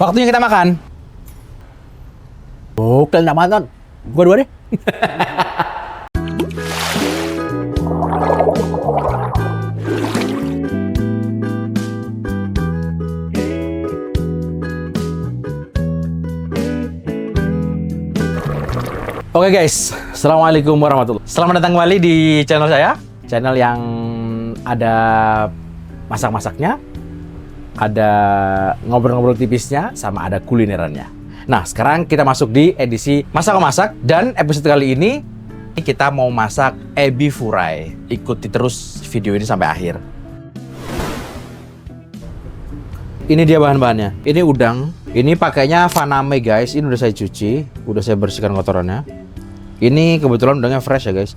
Waktunya kita makan. Bukan nggak makan. Gua dua deh. Oke guys, assalamualaikum warahmatullahi. Selamat datang kembali di channel saya, channel yang ada masak-masaknya, ada ngobrol-ngobrol tipisnya, sama ada kulinerannya. Nah, sekarang kita masuk di edisi masak-masak dan episode kali ini kita mau masak ebi furai. Ikuti terus video ini sampai akhir. Ini dia bahan-bahannya. Ini udang. Ini pakainya Faname guys. Ini udah saya cuci, udah saya bersihkan kotorannya. Ini kebetulan udangnya fresh ya guys.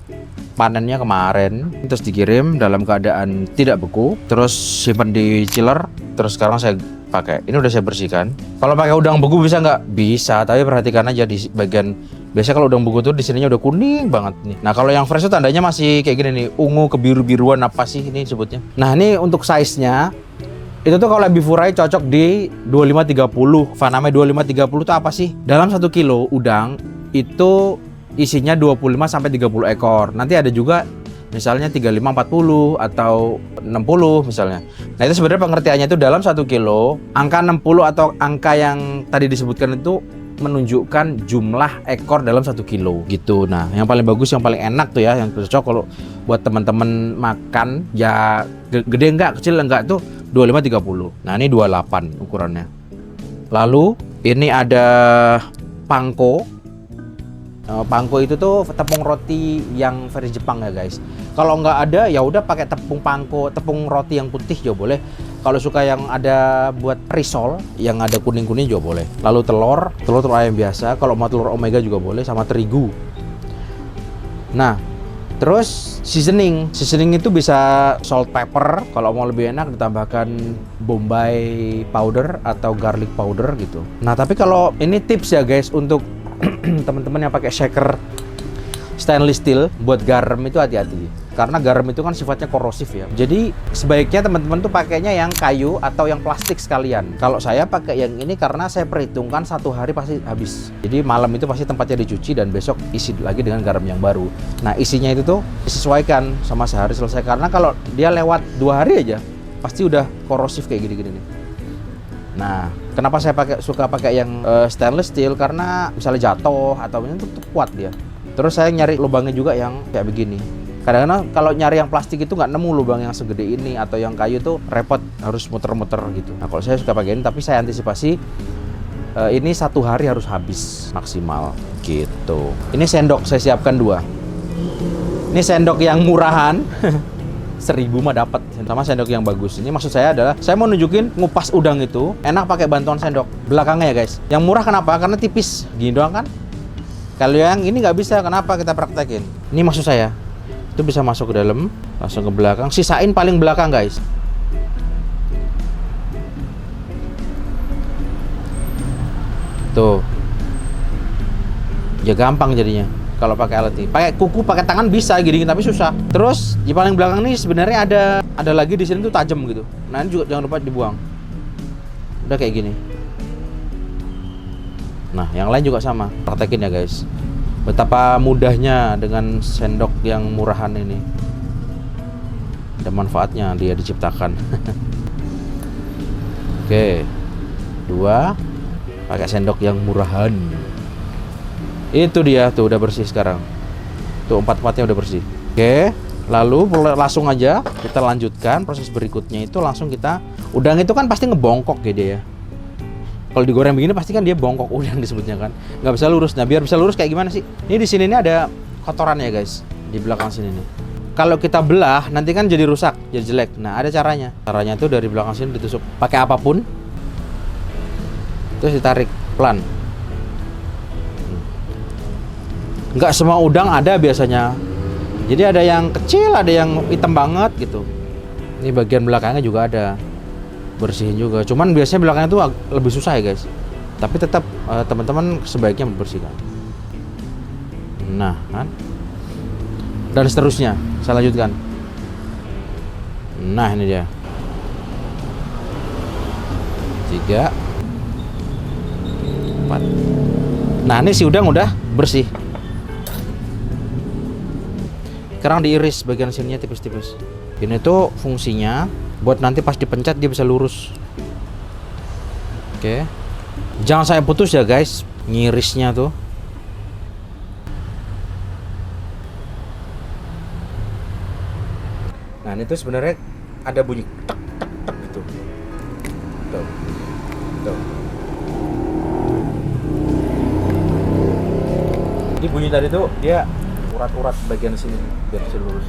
Panennya kemarin, terus dikirim dalam keadaan tidak beku, terus simpan di chiller, terus sekarang saya pakai. Ini udah saya bersihkan. Kalau pakai udang beku bisa nggak? Bisa, tapi perhatikan aja di bagian. Biasanya kalau udang beku tuh di sininya udah kuning banget nih. Nah kalau yang fresh itu tandanya masih kayak gini nih, ungu kebiru-biruan apa sih ini sebutnya? Nah ini untuk size-nya. Itu tuh kalau ebi furai cocok di 25-30. Faname 25-30 itu apa sih? Dalam 1 kilo udang itu isinya 25 sampai 30 ekor. Nanti ada juga misalnya 35-40 atau 60 misalnya. Nah, itu sebenarnya pengertiannya itu dalam 1 kilo, angka 60 atau angka yang tadi disebutkan itu menunjukkan jumlah ekor dalam 1 kilo gitu. Nah, yang paling bagus, yang paling enak tuh ya, yang cocok kalau buat teman-teman makan ya gede enggak, kecil enggak tuh 25-30. Nah, ini 28 ukurannya. Lalu ini ada pangko. Pangko itu tuh tepung roti yang versi Jepang ya guys. Kalau nggak ada ya udah pakai tepung pangko, tepung roti yang putih juga boleh. Kalau suka yang ada buat risol yang ada kuning-kuning juga boleh. Lalu telur ayam biasa. Kalau mau telur omega juga boleh, sama terigu. Nah, terus seasoning itu bisa salt pepper. Kalau mau lebih enak ditambahkan bombay powder atau garlic powder gitu. Nah, tapi kalau ini tips ya guys untuk teman-teman yang pakai shaker stainless steel buat garam itu hati-hati, karena garam itu kan sifatnya korosif ya. Jadi sebaiknya teman-teman tuh pakainya yang kayu atau yang plastik sekalian. Kalau saya pakai yang ini karena saya perhitungkan 1 hari pasti habis. Jadi malam itu pasti tempatnya dicuci dan besok isi lagi dengan garam yang baru. Nah isinya itu tuh disesuaikan sama sehari selesai, karena kalau dia lewat 2 hari aja pasti udah korosif kayak gini-gini nih. Nah, kenapa saya suka pakai yang stainless steel? Karena misalnya jatuh atau ini tuh kuat dia. Terus saya nyari lubangnya juga yang kayak begini. Kadang-kadang kalau nyari yang plastik itu nggak nemu lubang yang segede ini, atau yang kayu tuh repot, harus muter-muter gitu. Nah, kalau saya suka pakai ini, tapi saya antisipasi ini 1 hari harus habis maksimal gitu. Ini sendok saya siapkan 2. Ini sendok yang murahan. 1000 mah dapat, sama sendok yang bagus. Ini maksud saya adalah saya mau nunjukin ngupas udang itu enak pakai bantuan sendok belakangnya ya guys. Yang murah kenapa? Karena tipis gini doang kan. Kalau yang ini nggak bisa, kenapa kita praktekin? Ini maksud saya itu bisa masuk ke dalam, langsung ke belakang, sisain paling belakang guys. Tuh ya gampang jadinya. Kalau pakai alat ini, pakai kuku, pakai tangan bisa gini, tapi susah. Terus di paling belakang nih sebenarnya ada lagi di sini tuh tajam gitu. Nah ini juga jangan lupa dibuang. Udah kayak gini. Nah yang lain juga sama. Praktekin ya guys. Betapa mudahnya dengan sendok yang murahan ini. Ada manfaatnya dia diciptakan. Oke, 2 pakai sendok yang murahan. Itu dia tuh udah bersih sekarang. Tuh 4-4-nya udah bersih. Oke, lalu langsung aja kita lanjutkan proses berikutnya. Itu langsung kita, udang itu kan pasti ngebongkok ya dia ya. Kalau digoreng begini pasti kan dia bongkok udang disebutnya kan. Nggak bisa lurus. Nah biar bisa lurus kayak gimana sih? Ini di sini nih ada kotorannya guys, di belakang sini nih. Kalau kita belah nanti kan jadi rusak, jadi jelek. Nah ada caranya. Caranya tuh dari belakang sini ditusuk pakai apapun, terus ditarik pelan. Nggak semua udang ada biasanya. Jadi ada yang kecil, ada yang hitam banget gitu. Ini bagian belakangnya juga ada. Bersihin juga. Cuman biasanya belakangnya tuh lebih susah ya guys. Tapi tetap teman-teman sebaiknya membersihkan. Nah kan. Dan seterusnya. Saya lanjutkan. Nah ini dia. 3. Nah ini si udang udah bersih. Sekarang diiris bagian sininya tipis-tipis. Ini tuh fungsinya buat nanti pas dipencet dia bisa lurus. Oke. Jangan sampai putus ya guys, ngirisnya tuh. Nah ini tuh sebenarnya ada bunyi tek tek tek gitu. Tuh. Tuh. Jadi bunyi tadi tuh dia urat-urat bagian sini biar bisa lurus.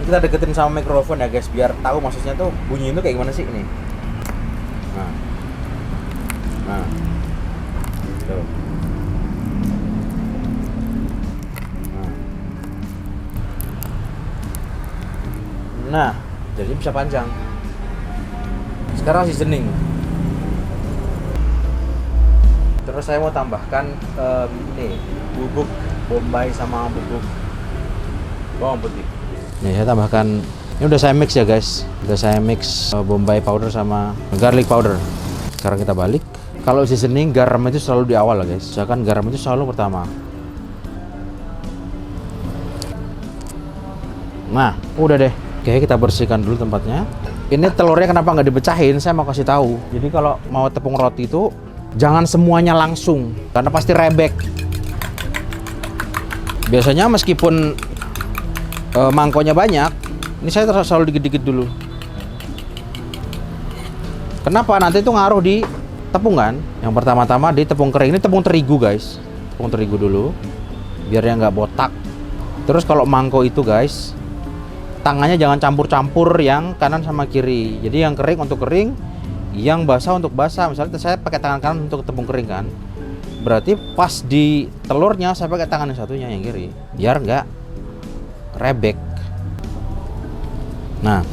Ini kita deketin sama mikrofon ya guys, biar tahu maksudnya tuh bunyi itu kayak gimana sih ini. Nah, nah, tuh. Nah, jadi bisa panjang. Sekarang seasoning. Terus saya mau tambahkan ini bubuk bombay sama bubuk bawang putih. Nih saya tambahkan, ini udah saya mix ya guys, udah saya mix bombay powder sama garlic powder. Sekarang kita balik. Kalau seasoning garam itu selalu di awal ya guys, misalkan garam itu selalu pertama. Nah udah deh, oke kita bersihkan dulu tempatnya. Ini telurnya kenapa nggak dipecahin, saya mau kasih tahu. Jadi kalau mau tepung roti itu jangan semuanya langsung, karena pasti rebek. Biasanya meskipun mangkoknya banyak, ini saya selalu dikit-dikit dulu. Kenapa? Nanti itu ngaruh di tepung kan. Yang pertama-tama di tepung kering, ini tepung terigu guys. Tepung terigu dulu, biar dia nggak botak. Terus kalau mangkok itu guys, tangannya jangan campur-campur yang kanan sama kiri. Jadi yang kering untuk kering, yang basah untuk basah. Misalnya saya pakai tangan kanan untuk tepung kering kan, berarti pas di telurnya saya pakai tangan yang satunya yang kiri, biar nggak rebek. Nah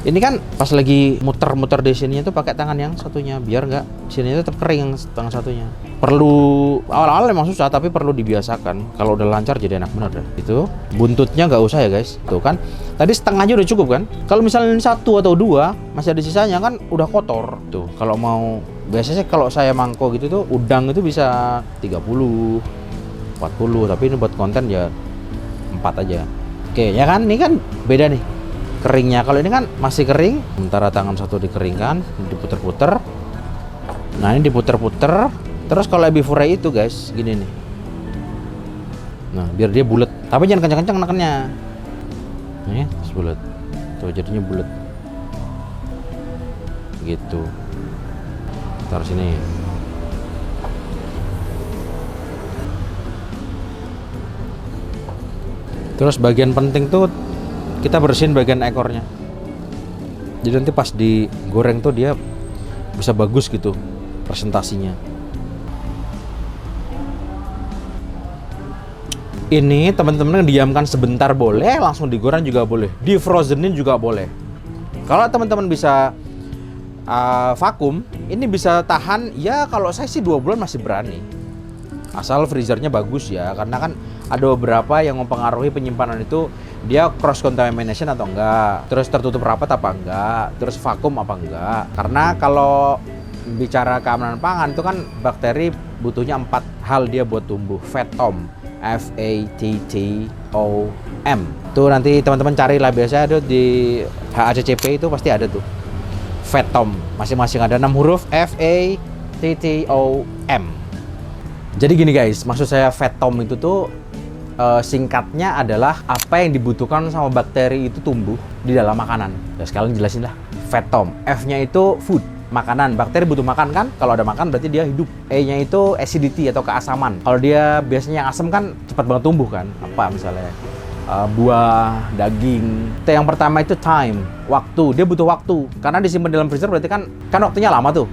ini kan pas lagi muter-muter di sini itu pakai tangan yang satunya, biar nggak sini tetap kering yang tangan satunya. Perlu awal-awal memang susah, tapi perlu dibiasakan. Kalau udah lancar jadi enak bener deh. Itu buntutnya nggak usah ya guys. Tuh kan tadi setengahnya udah cukup kan. Kalau misalnya ini 1 atau 2 masih ada sisanya kan udah kotor. Tuh kalau mau, biasanya kalau saya mangkok gitu tuh udang itu bisa 30 40, tapi ini buat konten ya 4 aja. Oke ya kan, ini kan beda nih keringnya. Kalau ini kan masih kering, sementara tangan satu dikeringkan, diputer-puter. Nah ini diputer-puter. Terus kalau ebi furai itu guys gini nih, nah biar dia bulat, tapi jangan kencang-kencang nekennya. Nih terus bulat, tuh jadinya bulat gitu. Taruh sini. Terus bagian penting tuh kita bersihin bagian ekornya. Jadi nanti pas digoreng tuh dia bisa bagus gitu presentasinya. Ini teman-teman diamkan sebentar boleh, langsung digoreng juga boleh, di frozenin juga boleh. Kalau teman-teman bisa vakum, ini bisa tahan ya, kalau saya sih 2 bulan masih berani. Asal freezernya bagus ya, karena kan ada beberapa yang mempengaruhi penyimpanan itu, dia cross contamination atau enggak, terus tertutup rapat apa enggak, terus vakum apa enggak. Karena kalau bicara keamanan pangan itu kan bakteri butuhnya 4 hal dia buat tumbuh. Fattom, FATTOM. Tuh nanti teman-teman carilah, biasanya ada di HACCP itu pasti ada tuh. Fattom, masing-masing ada 6 huruf FATTOM. Jadi gini guys, maksud saya Fattom itu tuh singkatnya adalah apa yang dibutuhkan sama bakteri itu tumbuh di dalam makanan. Ya sekalian jelasin lah. Fattom, F-nya itu food, makanan. Bakteri butuh makan kan? Kalau ada makan berarti dia hidup. E-nya itu acidity atau keasaman. Kalau dia biasanya yang asam kan cepat banget tumbuh kan? Apa misalnya buah, daging. Yang pertama itu time, waktu. Dia butuh waktu. Karena disimpan dalam freezer berarti kan waktunya lama tuh.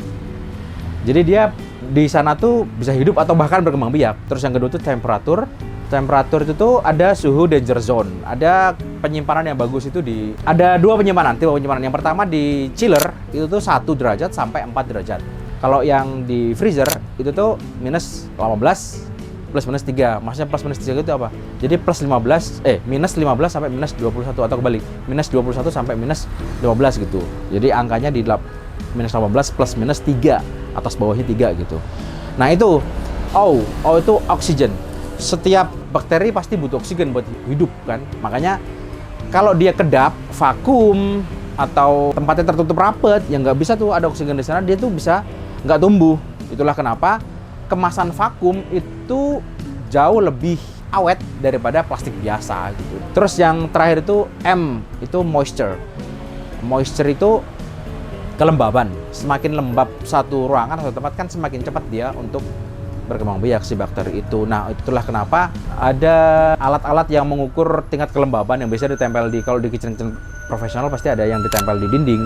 Jadi dia di sana tuh bisa hidup atau bahkan berkembang biak. Terus yang kedua tuh temperatur. Temperatur itu tuh ada suhu danger zone. Ada penyimpanan yang bagus itu ada 2 penyimpanan, tipe penyimpanan. Yang pertama di chiller itu tuh 1 derajat sampai 4 derajat. Kalau yang di freezer itu tuh minus 15 plus minus 3. Maksudnya plus minus 3 itu apa? Jadi minus 15 sampai minus 21 atau kebalik. Minus 21 sampai minus 15 gitu. Jadi angkanya di minus 18 plus minus 3, atas bawahnya 3 gitu. Nah itu O itu oksigen. Setiap bakteri pasti butuh oksigen buat hidup kan. Makanya kalau dia kedap, vakum atau tempatnya tertutup rapet, yang nggak bisa tuh ada oksigen di sana, dia tuh bisa nggak tumbuh. Itulah kenapa kemasan vakum itu jauh lebih awet daripada plastik biasa gitu. Terus yang terakhir itu M, itu moisture. Moisture itu kelembaban. Semakin lembab satu ruangan atau tempat kan semakin cepat dia untuk berkembang biak si bakteri itu. Nah, itulah kenapa ada alat-alat yang mengukur tingkat kelembaban yang biasa ditempel di, kalau di kitchen profesional pasti ada yang ditempel di dinding,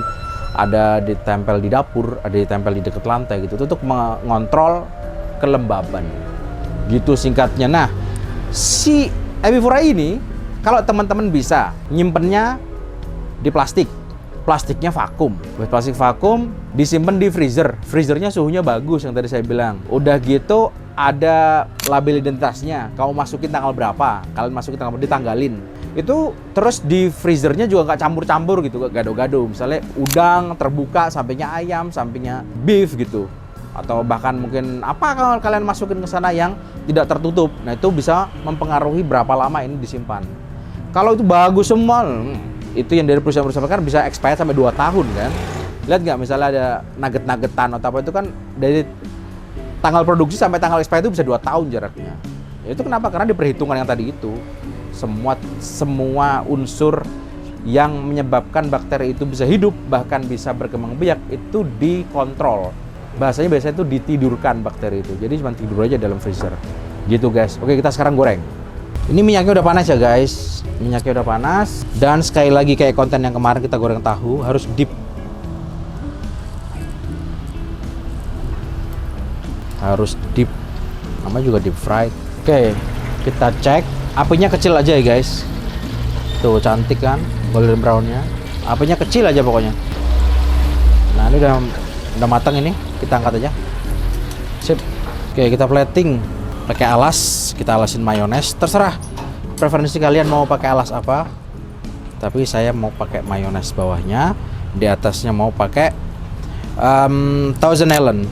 ada ditempel di dapur, ada ditempel di dekat lantai gitu. Itu untuk mengontrol kelembaban. Gitu singkatnya. Nah, si Ebifura ini kalau teman-teman bisa nyimpennya di plastik. Plastiknya vakum. Buat plastik vakum disimpan di freezer. Freezernya suhunya bagus yang tadi saya bilang. Udah gitu ada label identitasnya. Kamu masukin tanggal berapa? Kalian masukin tanggal berapa? Ditanggalin. Itu terus di freezernya juga nggak campur-campur gitu, gado-gado. Misalnya udang terbuka, sampingnya ayam, sampingnya beef gitu. Atau bahkan mungkin apa kalau kalian masukin ke sana yang tidak tertutup. Nah, itu bisa mempengaruhi berapa lama ini disimpan. Kalau itu bagus semua, itu yang dari perusahaan-perusahaan kan bisa expired sampai 2 tahun kan. Lihat nggak misalnya ada nugget-nuggetan atau apa itu kan dari tanggal produksi sampai tanggal expired itu bisa 2 tahun jaraknya. Ya, itu kenapa? Karena di perhitungan yang tadi itu semua unsur yang menyebabkan bakteri itu bisa hidup bahkan bisa berkembang biak itu dikontrol. Bahasanya biasanya itu ditidurkan bakteri itu. Jadi cuma tidur aja dalam freezer. Gitu guys. Oke, kita sekarang goreng. Ini minyaknya udah panas ya guys. Minyaknya udah panas. Dan sekali lagi kayak konten yang kemarin kita goreng tahu, harus deep. Harus deep. Namanya juga deep fried. Oke, kita cek. Apinya kecil aja ya guys. Tuh cantik kan golden brownnya. Apinya kecil aja pokoknya. Nah, ini udah matang ini. Kita angkat aja. Sip. Oke, kita plating. Pakai alas, kita alasin mayones, terserah preferensi kalian mau pakai alas apa. Tapi saya mau pakai mayones bawahnya, di atasnya mau pakai Thousand Island.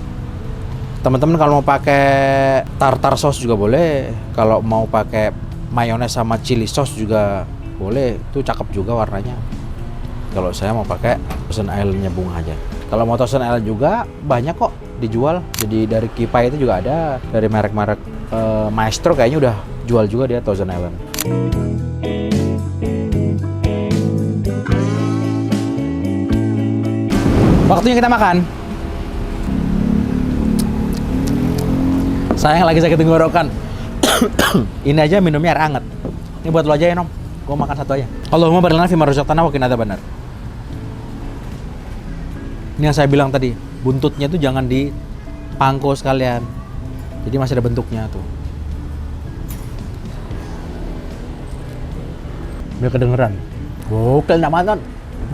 Teman-teman kalau mau pakai tartar sauce juga boleh, kalau mau pakai mayones sama chili sauce juga boleh, itu cakep juga warnanya. Kalau saya mau pakai Thousand Island-nya bunga aja. Kalau mau Thousand Island juga banyak kok dijual. Jadi dari Kipai itu juga ada, dari merek-merek Maestro kayaknya udah jual juga dia Thousand Island. Waktunya kita makan. Sayang lagi sakit tenggorokan. Ini aja minumnya air hangat. Ini buat lo aja ya Nom. Gua makan satu aja. Allahumma barik lana fima razaqtana wa qina adzabannar. Ini yang saya bilang tadi, buntutnya itu jangan dipangko sekalian. Jadi masih ada bentuknya tuh. Biar kedengeran. Gokil nggak mantan.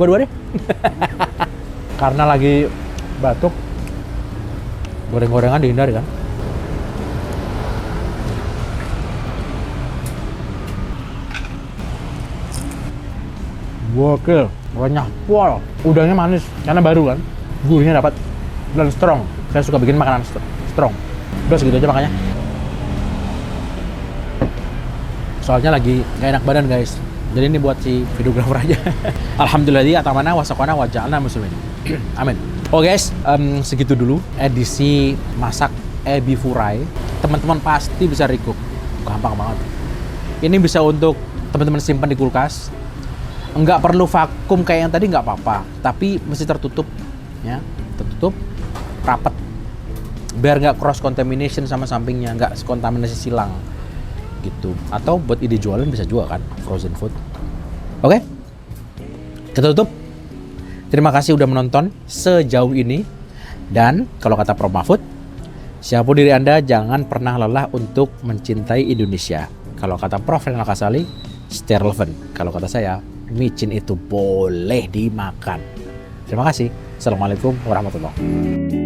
Gua dua deh. Karena lagi batuk, goreng-gorengan dihindari kan. Gokil, renyah pol. Udangnya manis karena baru kan. Gurihnya dapat dan strong. Saya suka bikin makanan strong. Udah segitu aja makanya. Soalnya lagi gak enak badan guys. Jadi ini buat si videografer aja. Alhamdulillah atamana wasaqana wa ja'alna muslimin. Amin. Oh guys, segitu dulu edisi masak Ebifurai. Teman-teman pasti bisa recook. Gampang banget. Ini bisa untuk teman-teman simpan di kulkas. Enggak perlu vakum kayak yang tadi, nggak apa-apa. Tapi mesti tertutup, ya, tertutup, rapat. Biar nggak cross contamination sama sampingnya, nggak kontaminasi silang, gitu. Atau buat ide jualan bisa juga kan, frozen food. Oke, kita tutup. Terima kasih udah menonton sejauh ini. Dan kalau kata Prof Mahfud, siapapun diri Anda jangan pernah lelah untuk mencintai Indonesia. Kalau kata Prof Renal Kasali, stay relevant. Kalau kata saya, micin itu boleh dimakan. Terima kasih. Assalamualaikum warahmatullahi wabarakatuh.